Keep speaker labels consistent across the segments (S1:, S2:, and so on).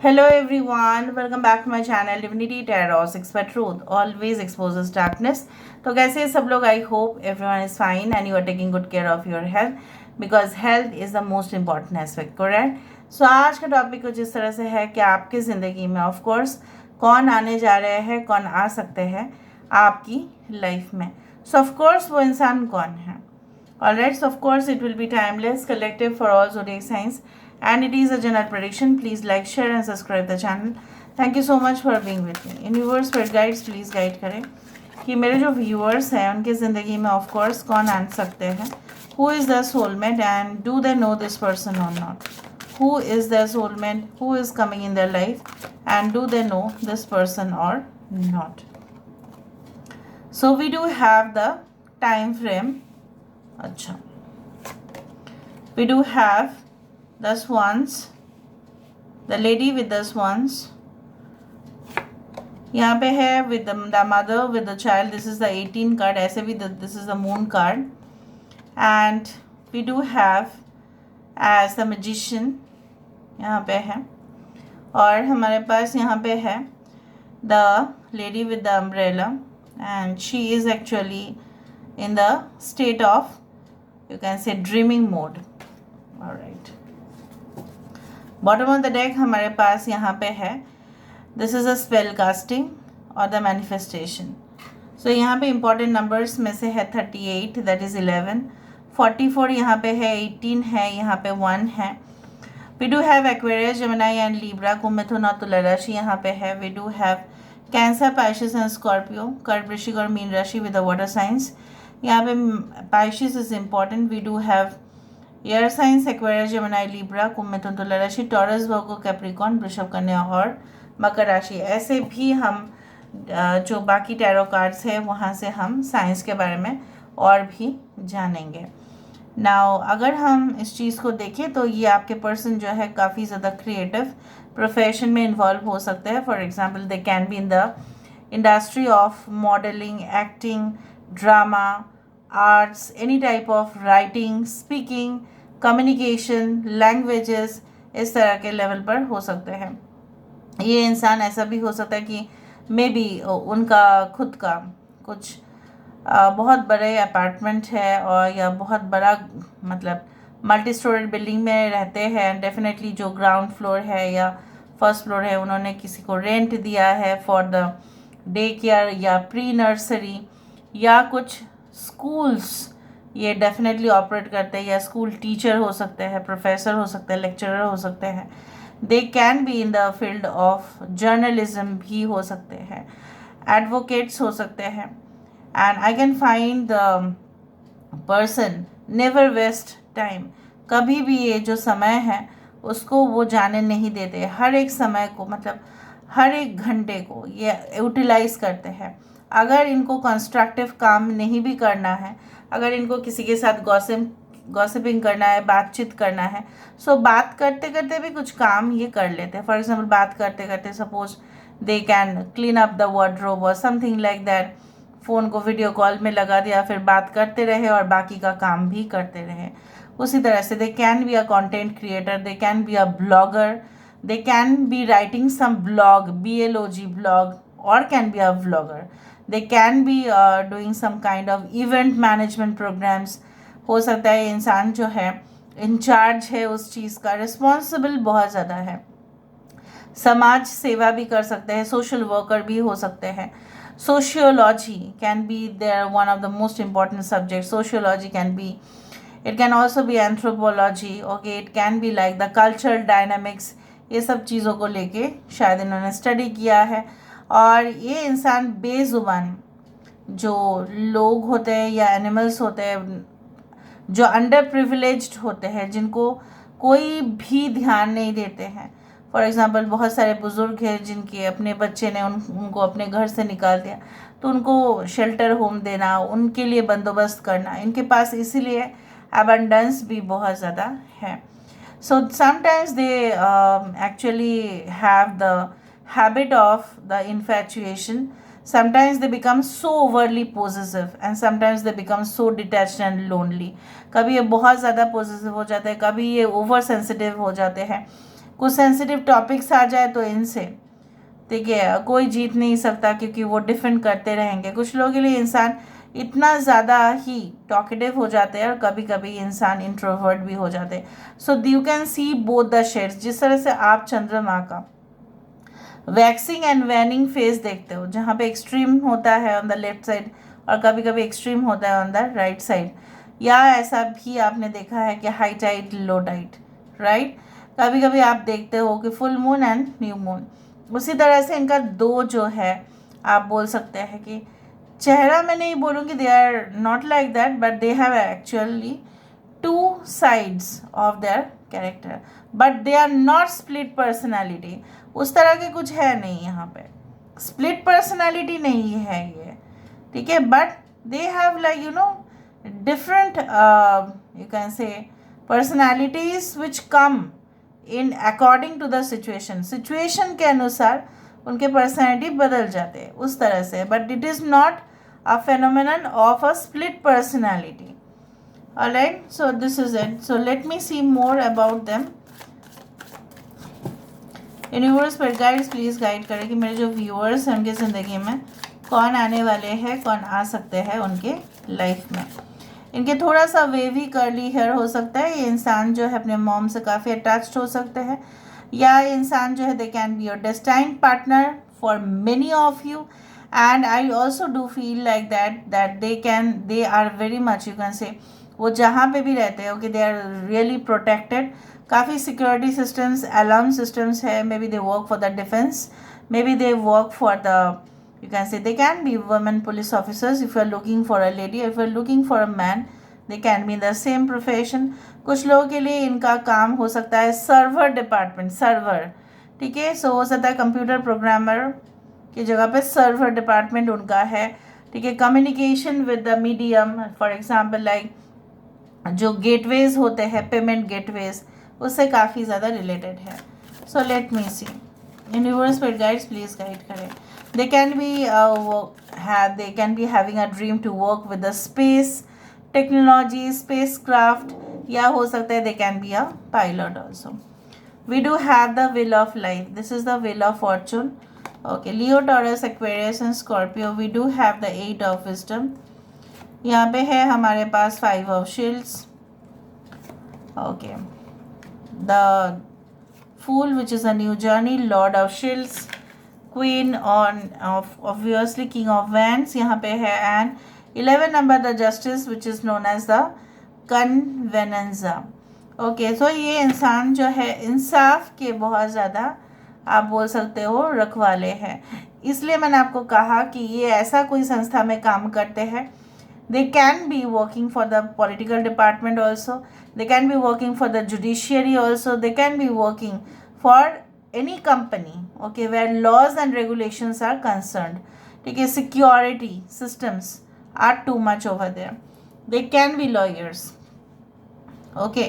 S1: Hello everyone, welcome back to my channel Divinity Tarot 6 for Truth always exposes darkness. तो कैसे हैं सब लोग? I hope everyone is fine and you are taking good care of your health because health is the most important aspect, correct? So आज का topic कुछ इस तरह से है कि आपकी ज़िंदगी में ऑफ कोर्स कौन आने जा रहे हैं, कौन आ सकते हैं आपकी लाइफ में. सो ऑफ कोर्स वो इंसान कौन है. Alright, so of course it will be timeless, collective for all zodiac signs, and it is a general prediction. Please like, share and subscribe the channel. Thank you so much for being with me. Universe पर guides please guide करें कि मेरे जो viewers हैं उनकी ज़िंदगी में of course कौन आ सकते हैं. Who is the soulmate and do they know this person or not? Who is the soulmate? Who is coming in their life and do they know this person or not? So we do have the time frame. अच्छा, we do have the swans, the lady with the swans. यहाँ पे है with the mother with the child. This is the 18 card. ऐसे भी this is the moon card. And we do have as the magician यहाँ पे है. और हमारे पास यहाँ पे है the lady with the umbrella and she is actually in the state of, you can say, dreaming mode. Alright. Bottom of the deck हमारे पास यहाँ पे है this is a spell casting or the manifestation. So यहाँ पे important numbers में से है 38, that is 11, 44 यहाँ पे है, 18 है, यहाँ पे 1 है. We do have Aquarius, Gemini and Libra, कुंभ, मिथुन और तुला राशि यहाँ पे है. We do have Cancer, Pisces and Scorpio, कर्क, वृश्चिक और मीन राशि with the water signs. यहाँ पे Pisces is important. We do have air signs, Aquarius, Gemini, Libra, कुंभ, मिथुन, तुला राशि, टॉरस, वर्गो, कैप्रिकॉर्न, वृषभ, कन्या और मकर राशि. ऐसे भी हम जो बाकी टैरो कार्ड्स है वहाँ से हम साइंस के बारे में और भी जानेंगे. नाउ अगर हम इस चीज़ को देखें तो ये आपके पर्सन जो है काफ़ी ज़्यादा क्रिएटिव प्रोफेशन में इन्वॉल्व हो सकते हैं. For example they can be in the industry of modelling, acting, drama, arts, any type of writing, speaking, communication, languages, इस तरह के लेवल पर हो सकते हैं. ये इंसान ऐसा भी हो सकता है कि मे बी उनका खुद का कुछ बहुत बड़े अपार्टमेंट है और या बहुत बड़ा मतलब मल्टी स्टोरेड बिल्डिंग में रहते हैं. डेफिनेटली जो ग्राउंड फ्लोर है या फर्स्ट फ्लोर है उन्होंने किसी को रेंट दिया है फॉर द डे केयर या प्री नर्सरी या कुछ स्कूल्स ये डेफिनेटली ऑपरेट करते हैं, या स्कूल टीचर हो सकते हैं, प्रोफेसर हो सकते हैं, लेक्चरर हो सकते हैं. They can be in the field of journalism भी हो सकते हैं, एडवोकेट्स हो सकते हैं. And I can find the person never waste time. कभी भी ये जो समय है उसको वो जाने नहीं देते. हर एक समय को मतलब हर एक घंटे को ये यूटिलाइज करते हैं. अगर इनको कंस्ट्रक्टिव काम नहीं भी करना है, अगर इनको किसी के साथ गॉसिपिंग करना है, बातचीत करना है, सो बात करते करते भी कुछ काम ये कर लेते हैं. फॉर एग्जांपल बात करते करते suppose they can clean up the wardrobe और समथिंग लाइक दैट. फ़ोन को वीडियो कॉल में लगा दिया, फिर बात करते रहे और बाकी का काम भी करते रहे. उसी तरह से दे can be a content creator, they can be a blogger, they can be writing some blog, blog blog, or can be a vlogger. They can be doing some kind of event management programs. हो सकता है इंसान जो है in charge है उस चीज़ का, responsible बहुत ज़्यादा है. समाज सेवा भी कर सकते हैं, सोशल वर्कर भी हो सकते हैं. Sociology can be there one of the most important subject. Sociology can be, it can also be anthropology. Okay, it can be like the cultural dynamics. ये सब चीज़ों को लेके शायद इन्होंने स्टडी किया है. और ये इंसान बेजुबान जो लोग होते हैं या एनिमल्स होते हैं जो अंडर प्रिविलेज्ड होते हैं, जिनको कोई भी ध्यान नहीं देते हैं. फॉर एग्जांपल बहुत सारे बुज़ुर्ग हैं जिनके अपने बच्चे ने उनको अपने घर से निकाल दिया, तो उनको शेल्टर होम देना, उनके लिए बंदोबस्त करना, इनके पास इसीलिए अबंडेंस भी बहुत ज़्यादा है. So sometimes they actually have the habit of the infatuation. Sometimes they become so overly possessive and sometimes they become so detached and lonely. कभी ये बहुत ज़्यादा possessive हो जाते हैं, कभी ये over sensitive हो जाते हैं, कुछ सेंसिटिव टॉपिक्स आ जाए तो इनसे, ठीक है, कोई जीत नहीं सकता क्योंकि वो डिफेंड करते रहेंगे। कुछ लोगों के लिए इंसान इतना ज़्यादा ही टॉकेटिव हो जाते हैं और कभी कभी इंसान इंट्रोवर्ट भी हो जाते हैं। So you can C both the shades. जिस तरह से आप चंद्रमा का वैक्सिंग एंड वैनिंग फेज देखते हो, जहाँ पे एक्सट्रीम होता है ऑन द लेफ्ट साइड और कभी कभी एक्सट्रीम होता है ऑन द राइट साइड, या ऐसा भी आपने देखा है कि high tide low tide, right. कभी कभी आप देखते हो कि full moon and new moon. उसी तरह से इनका दो जो है, आप बोल सकते हैं कि चेहरा मैं नहीं बोलूँगी, they are not like that, but they have actually two sides of their character, but they are not split personality. उस तरह के कुछ है नहीं यहाँ पे, स्प्लिट पर्सनैलिटी नहीं है ये, ठीक है। But they have like you know different you can say personalities which come in according to the situation के अनुसार उनके पर्सनैलिटी बदल जाते हैं उस तरह से, but it is not a phenomenon of a split personality. Alright, so this is it. So let me see more about them. Universe पर गाइड्स प्लीज़ गाइड करें कि मेरे जो व्यूअर्स हैं उनकी ज़िंदगी में कौन आने वाले हैं, कौन आ सकते हैं उनके लाइफ में। इनके थोड़ा सा वेवी कर्ली हेयर हो सकता है। ये इंसान जो है अपने मॉम से काफ़ी अटैच्ड हो सकते हैं, या इंसान जो है they can be your destined partner for many of you. And I also do feel like that they are very much, you can say, वो जहाँ पे भी रहते हो कि दे आर रियली प्रोटेक्टेड। काफ़ी सिक्योरिटी सिस्टम्स, अलार्म सिस्टम्स है। May B they work for the defence, may B they work for the, you can say they can be women police officers if you are looking for a lady, if you are looking for a man they can be in the same profession। कुछ लोगों के लिए इनका काम हो सकता है server department, server, ठीक है। सो हो सकता है कंप्यूटर प्रोग्रामर की जगह पे सर्वर डिपार्टमेंट उनका है, ठीक है। Communication with the medium, for example like जो गेटवेज होते हैं, पेमेंट गेटवेज, उससे काफ़ी ज़्यादा रिलेटेड है। सो लेट मी सी, यूनिवर्स पर गाइड्स प्लीज़ गाइड करें। They can be having a dream to work with the space technology, spacecraft, या हो सकता है they can be a pilot also। We do have the wheel of life, this is the wheel of fortune, okay। Leo, Taurus, Aquarius and Scorpio, we do have the 8 of wisdom। यहाँ पे है हमारे पास 5 of shields, okay। The Fool, which is a new journey, Lord of shields, queen on of obviously king of wands यहाँ पे है, and 11 number the justice which is known as the convenanza, okay. So ये इंसान जो है इंसाफ के बहुत ज़्यादा आप बोल सकते हो रखवाले हैं, इसलिए मैंने आपको कहा कि ये ऐसा कोई संस्था में काम करते हैं। They can be working for the political department also, they can be working for the judiciary also, they can be working for any company, okay, where laws and regulations are concerned, ठीक है। security systems are too much over there, they can be lawyers, okay।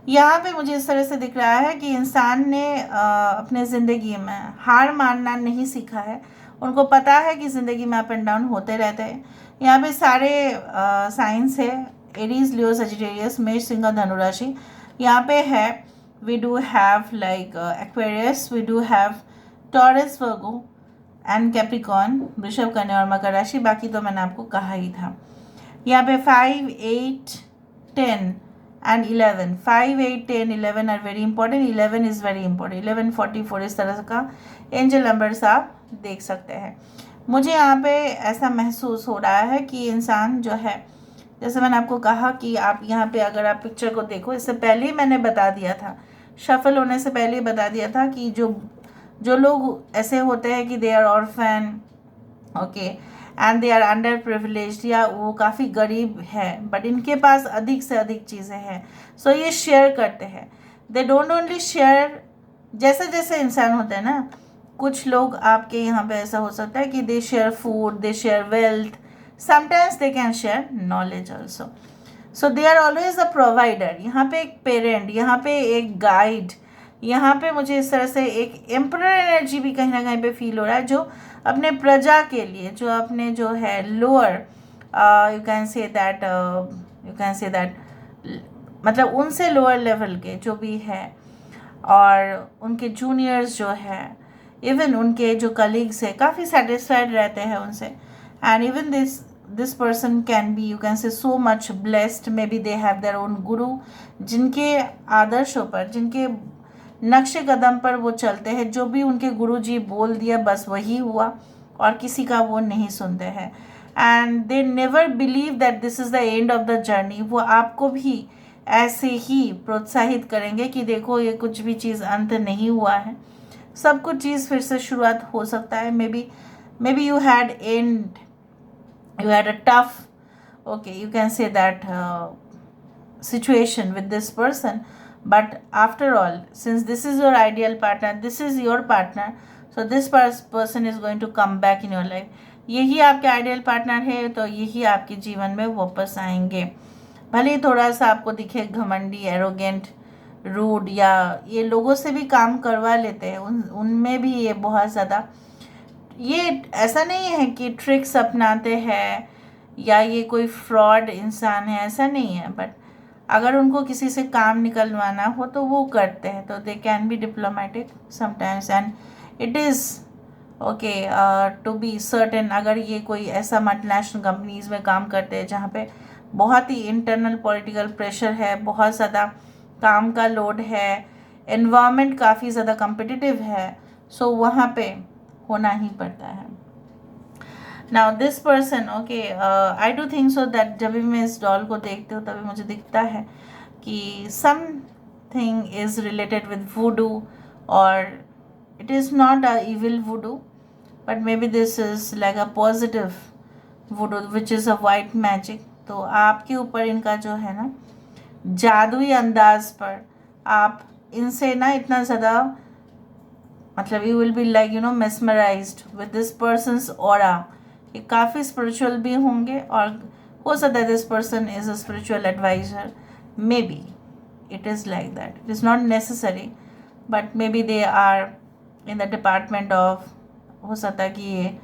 S1: यहाँ पे मुझे इस तरह से दिख रहा है कि इंसान ने अपने ज़िंदगी में हार मानना नहीं सीखा है। उनको पता है कि ज़िंदगी में अप एंड डाउन होते रहते हैं। यहाँ पे सारे साइंस है, एरीज, लियो, सजिटेरियस, मेष, सिंह, धनु राशि। यहाँ पे है we do have like Aquarius, we do have Taurus, Virgo and Capricorn, वृषभ, कन्या और मकर राशि। बाकी तो मैंने आपको कहा ही था। यहाँ पे 5, 8, 10 and 11, 5, 8, 10, 11 are very important, 11 is very important, 11, 44 इस तरह का एंजल नंबर्स आप देख सकते हैं। मुझे यहाँ पे ऐसा महसूस हो रहा है कि इंसान जो है, जैसे मैंने आपको कहा कि आप यहाँ पे अगर आप पिक्चर को देखो, इससे पहले ही मैंने बता दिया था, शफल होने से पहले ही बता दिया था कि जो लोग ऐसे होते हैं कि they are orphan, okay, and they are underprivileged, या वो काफ़ी गरीब है बट इनके पास अधिक से अधिक चीज़ें हैं, सो ये शेयर करते हैं। दे डोंट ओनली शेयर, जैसे जैसे इंसान होते हैं ना, कुछ लोग आपके यहाँ पे ऐसा हो सकता है कि they share food, they share wealth, sometimes they can share knowledge also, so they are always a provider। यहाँ पे एक पेरेंट, यहाँ पे एक गाइड, यहाँ पे मुझे इस तरह से एक एम्परर एनर्जी भी कहीं ना कहीं पे फील हो रहा है, जो अपने प्रजा के लिए, जो अपने जो है lower, you can say that मतलब उनसे लोअर लेवल के जो भी है, और उनके जूनियर्स जो है, इवन उनके जो कलीग्स है, काफ़ी सेटिस्फाइड रहते हैं उनसे. And even this person can be, you can से, so much blessed. May be they have their own गुरु, जिनके आदर्शों पर, जिनके नक्शे कदम पर वो चलते हैं. जो भी उनके गुरु जी बोल दिया बस वही हुआ, और किसी का वो नहीं सुनते हैं. And they never believe that this is the end of the journey. वो आपको भी ऐसे ही प्रोत्साहित करेंगे कि देखो ये कुछ भी चीज़ अंत नहीं हुआ है, सब कुछ चीज़ फिर से शुरुआत हो सकता है. May B you had a tough, okay, you can say that, situation with this person, but after all, since this is your ideal partner, this is your partner, so this person is going to come back in your life. यही आपके ideal partner है, तो यही आपके जीवन में वापस आएंगे. भले ही थोड़ा सा आपको दिखे घमंडी, एरोगेंट, रूड, या ये लोगों से भी काम करवा लेते हैं, उनमें भी ये बहुत ज़्यादा, ये ऐसा नहीं है कि ट्रिक्स अपनाते हैं या ये कोई फ्रॉड इंसान है, ऐसा नहीं है. बट अगर उनको किसी से काम निकलवाना हो तो वो करते हैं. तो they can be diplomatic sometimes, and it is okay to be certain. अगर ये कोई ऐसा मल्टीनेशनल कंपनीज़ में काम करते हैं जहाँ पे बहुत ही इंटरनल पॉलिटिकल प्रेशर है, बहुत ज़्यादा काम का लोड है, एनवायरनमेंट काफ़ी ज़्यादा कम्पिटिटिव है, सो वहाँ पे होना ही पड़ता है. Now this person, okay, I do think so that जब भी मैं इस डॉल को देखती हूँ तभी मुझे दिखता है कि something is related with voodoo, और it is not a evil voodoo, but may be this is like a positive voodoo which is a white magic. तो आपके ऊपर इनका जो है ना जादुई अंदाज पर, आप इनसे ना इतना ज़्यादा, मतलब you will be like you know mesmerised with this person's aura. ये काफ़ी स्पिरिचुअल भी होंगे, और हो सकता है this person is a spiritual advisor. Maybe it is like that, it is not necessary, but may be they are in the department of, हो सकता है कि ये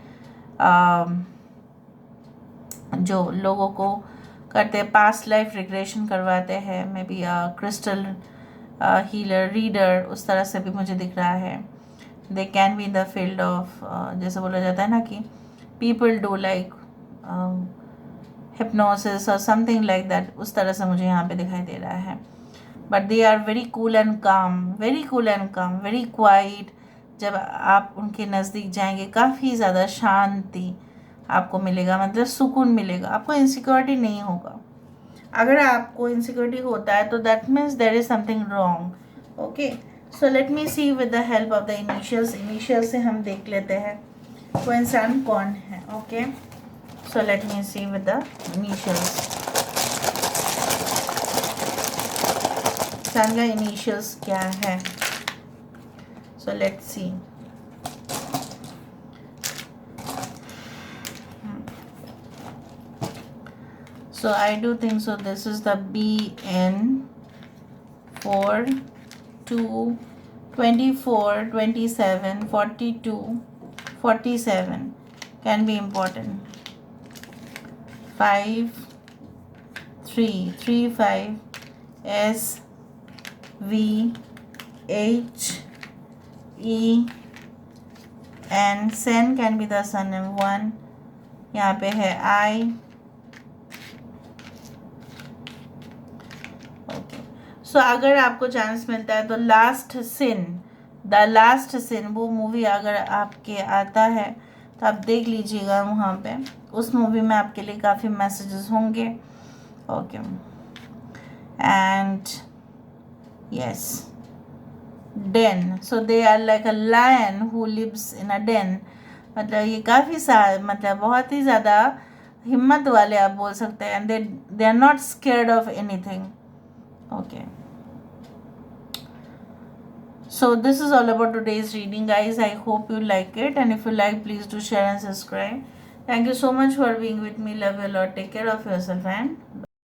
S1: जो लोगों को करते हैं पास्ट लाइफ रिग्रेशन करवाते हैं, may be crystal healer, reader, उस तरह से भी मुझे दिख रहा है. They can be in the field of, जैसे बोला जाता है ना कि पीपल डू लाइक हिप्नोसिस और समथिंग लाइक दैट, उस तरह से मुझे यहाँ पे दिखाई दे रहा है. But they are very cool and calm, very cool and calm, very quiet. जब आप उनके नज़दीक जाएंगे काफ़ी ज़्यादा शांति आपको मिलेगा, मतलब सुकून मिलेगा, आपको इनसिक्योरिटी नहीं होगा. अगर आपको इनसिक्योरिटी होता है तो that means there is something wrong. Okay, so let me see with the help of the initials. Initial से हम देख लेते हैं वो इंसान कौन है. Okay, so let me see with the initials. इंसान का इनिशियल्स क्या है? So let's see. So I do think so. This is the BN 4, 2, 24, 27, 42, 47 can be important. 5, 3, 3, 5, S, V, H, E, and Sen can be the surname 1. यहाँ पे है I. सो अगर आपको chance मिलता है तो लास्ट सिन, द लास्ट सिन, वो movie अगर आपके आता है तो आप देख लीजिएगा. वहाँ पे उस मूवी में आपके लिए काफ़ी मैसेजेस होंगे. Okay, and yes, den. So they are like a lion who lives in a den. मतलब ये काफ़ी मतलब बहुत ही ज़्यादा हिम्मत वाले आप बोल सकते हैं. And they are not scared of anything. Okay, so this is all about today's reading, guys. I hope you like it, and if you like, please do share and subscribe. Thank you so much for being with me. Love you a lot. Take care of yourself and